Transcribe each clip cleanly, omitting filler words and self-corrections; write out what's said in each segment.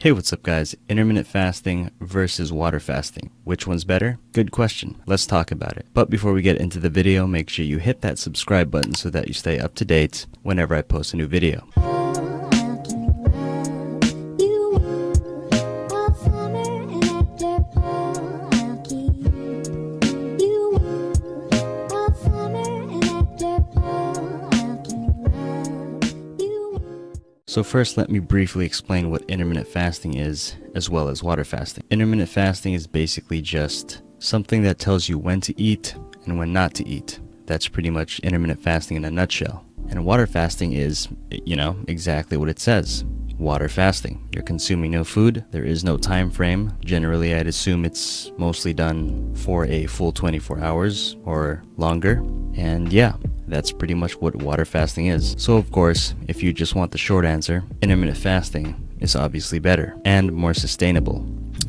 Hey, what's up guys? Intermittent fasting versus water fasting. Which one's better? Good question. Let's talk about it. But before we get into the video, make sure you hit that subscribe button so that you stay up to date whenever I post a new video. So first, let me briefly explain what intermittent fasting is, as well as water fasting. Intermittent fasting is basically just something that tells you when to eat and when not to eat. That's pretty much intermittent fasting in a nutshell. And water fasting is, exactly what it says. Water fasting. You're consuming no food. There is no time frame. Generally, I'd assume it's mostly done for a full 24 hours or longer. And yeah, that's pretty much what water fasting is. So of course, if you just want the short answer, intermittent fasting is obviously better and more sustainable.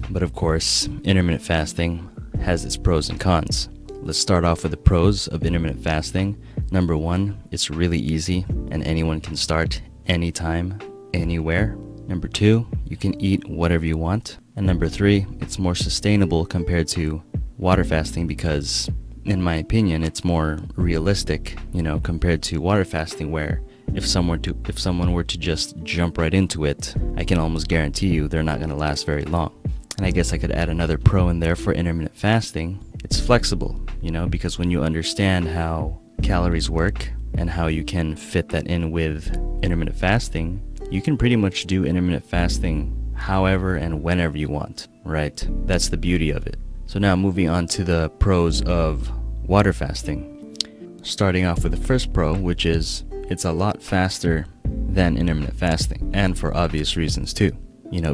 But of course, intermittent fasting has its pros and cons. Let's start off with the pros of intermittent fasting. Number one, it's really easy and anyone can start anytime, anywhere. Number two, you can eat whatever you want. And number three, it's more sustainable compared to water fasting because, in my opinion, it's more realistic, compared to water fasting, where if someone were to just jump right into it, I can almost guarantee you they're not going to last very long. And I guess I could add another pro in there for intermittent fasting. It's flexible, because when you understand how calories work and how you can fit that in with intermittent fasting, you can pretty much do intermittent fasting however and whenever you want, right? That's the beauty of it. So now moving on to the pros of water fasting. Starting off with the first pro, which is it's a lot faster than intermittent fasting, and for obvious reasons too.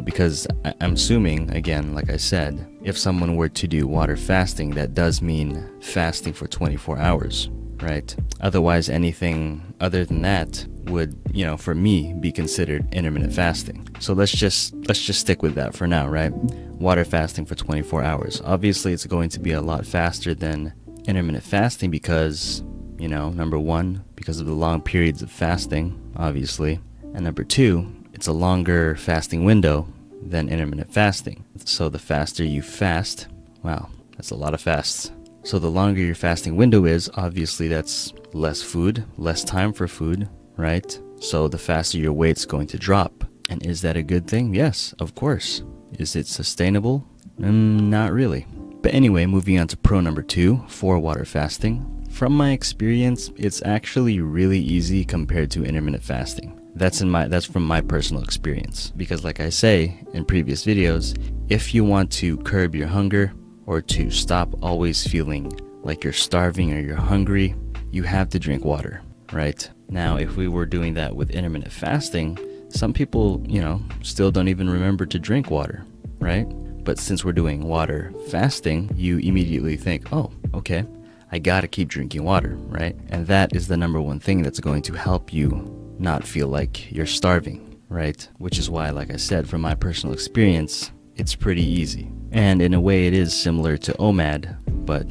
Because I'm assuming, again, like I said, if someone were to do water fasting, that does mean fasting for 24 hours, right? Otherwise, anything other than that would, for me, be considered intermittent fasting. So let's just stick with that for now, right? Water fasting for 24 hours. Obviously, it's going to be a lot faster than intermittent fasting because, number one, because of the long periods of fasting, obviously. And number two, it's a longer fasting window than intermittent fasting. So the faster you fast, wow, that's a lot of fasts. So the longer your fasting window is, obviously that's less food, less time for food, right? So the faster your weight's going to drop. And is that a good thing? Yes, of course. Is it sustainable? Not really. But anyway, moving on to pro number two for water fasting. From my experience, it's actually really easy compared to intermittent fasting. That's from my personal experience. Because like I say in previous videos, if you want to curb your hunger or to stop always feeling like you're starving or you're hungry, you have to drink water, right? Now, if we were doing that with intermittent fasting, some people, still don't even remember to drink water, right? But since we're doing water fasting, you immediately think, oh, okay, I gotta keep drinking water, right? And that is the number one thing that's going to help you not feel like you're starving, right? Which is why, like I said, from my personal experience, it's pretty easy. And in a way it is similar to OMAD, but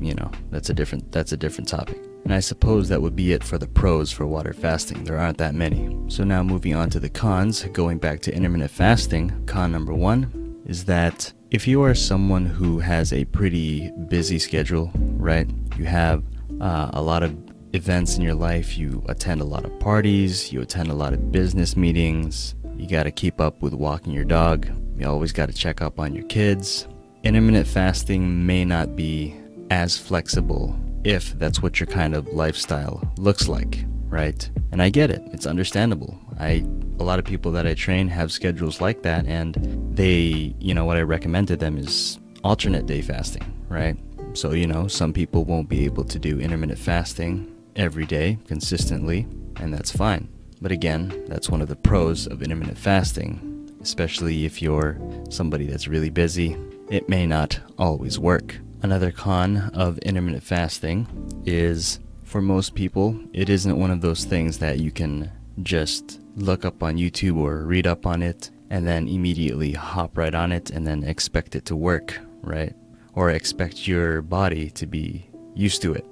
that's a different topic. And I suppose that would be it for the pros for water fasting. There aren't that many. So now moving on to the cons, going back to intermittent fasting, con number one is that if you are someone who has a pretty busy schedule, right? You have a lot of events in your life, you attend a lot of parties, you attend a lot of business meetings, you got to keep up with walking your dog, you always got to check up on your kids. Intermittent fasting may not be as flexible if that's what your kind of lifestyle looks like, right? And I get it, it's understandable. A lot of people that I train have schedules like that, and they, what I recommend to them is alternate day fasting, right? So, some people won't be able to do intermittent fasting every day consistently, and that's fine. But again, that's one of the pros of intermittent fasting, especially if you're somebody that's really busy. It may not always work. Another con of intermittent fasting is, for most people, it isn't one of those things that you can just look up on YouTube or read up on it and then immediately hop right on it and then expect it to work, right? Or expect your body to be used to it.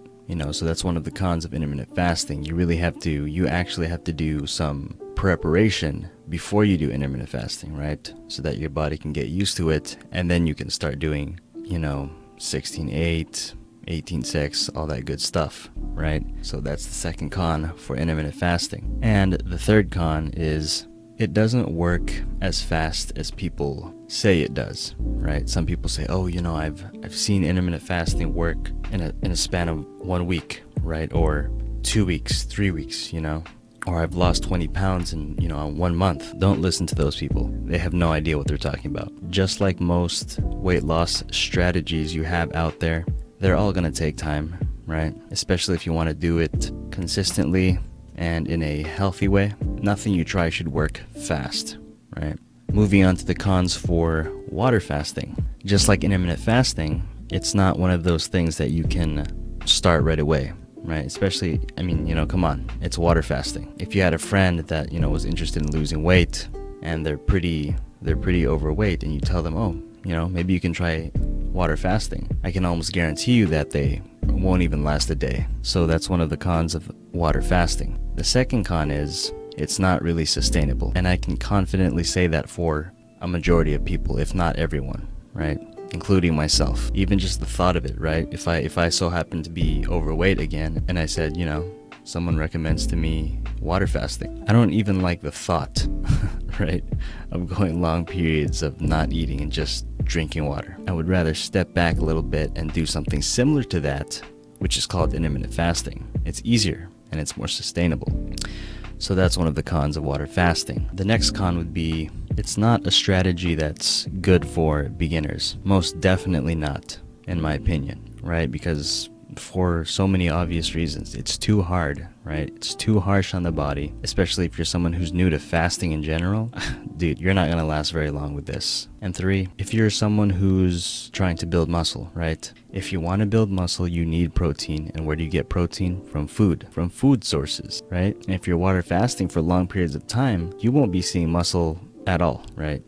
So that's one of the cons of intermittent fasting. You actually have to do some preparation before you do intermittent fasting, right? So that your body can get used to it, and then you can start doing, 16-8, 18-6, all that good stuff, right? So that's the second con for intermittent fasting. And the third con is it doesn't work as fast as people say it does, right? Some people say, oh, I've seen intermittent fasting work in a span of 1 week, right? Or 2 weeks, 3 weeks, or I've lost 20 pounds in 1 month. Don't listen to those people. They have no idea what they're talking about. Just like most weight loss strategies you have out there, they're all gonna take time, right? Especially if you want to do it consistently and in a healthy way. Nothing you try should work fast, right? Moving on to the cons for water fasting. Just like intermittent fasting, it's not one of those things that you can start right away, right? Especially, come on, it's water fasting. If you had a friend that, was interested in losing weight and they're pretty overweight, and you tell them, oh, maybe you can try water fasting, I can almost guarantee you that they won't even last a day. So that's one of the cons of water fasting. The second con is it's not really sustainable. And I can confidently say that for a majority of people, if not everyone, right? Including myself. Even just the thought of it, right? If I so happen to be overweight again and I said, someone recommends to me water fasting, I don't even like the thought, right, of going long periods of not eating and just drinking water. I would rather step back a little bit and do something similar to that, which is called intermittent fasting. It's easier and it's more sustainable. So that's one of the cons of water fasting. The next con would be it's not a strategy that's good for beginners. Most definitely not, in my opinion, right? Because for so many obvious reasons, it's too hard, right? It's too harsh on the body, especially if you're someone who's new to fasting in general. Dude, you're not gonna last very long with this. And 3, if you're someone who's trying to build muscle, right? If you want to build muscle, you need protein. And where do you get protein? From food sources, right? And if you're water fasting for long periods of time, you won't be seeing muscle at all, right?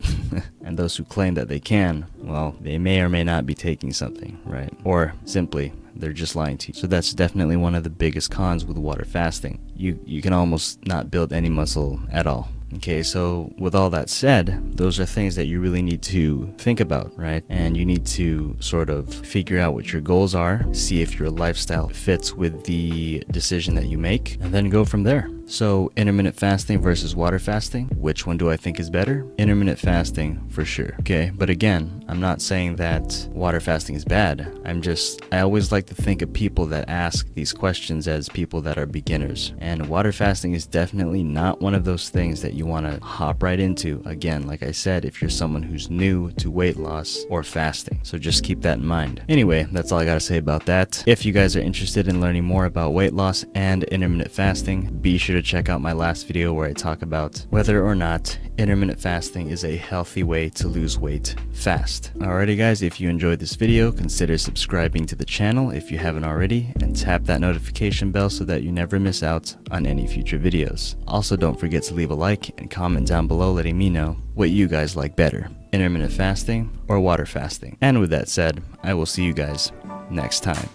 And those who claim that they can, well, they may or may not be taking something, right? Or simply, they're just lying to you. So that's definitely one of the biggest cons with water fasting. You can almost not build any muscle at all. Okay, so with all that said, those are things that you really need to think about, right? And you need to sort of figure out what your goals are, see if your lifestyle fits with the decision that you make, and then go from there. So intermittent fasting versus water fasting, which one do I think is better? Intermittent fasting for sure. Okay, but again, I'm not saying that water fasting is bad. I always like to think of people that ask these questions as people that are beginners. And water fasting is definitely not one of those things that you want to hop right into. Again, like I said, if you're someone who's new to weight loss or fasting. So just keep that in mind. Anyway, that's all I got to say about that. If you guys are interested in learning more about weight loss and intermittent fasting, be sure to check out my last video where I talk about whether or not intermittent fasting is a healthy way to lose weight fast. Alrighty guys, if you enjoyed this video, consider subscribing to the channel if you haven't already, and tap that notification bell so that you never miss out on any future videos. Also, don't forget to leave a like and comment down below letting me know what you guys like better, intermittent fasting or water fasting. And with that said, I will see you guys next time.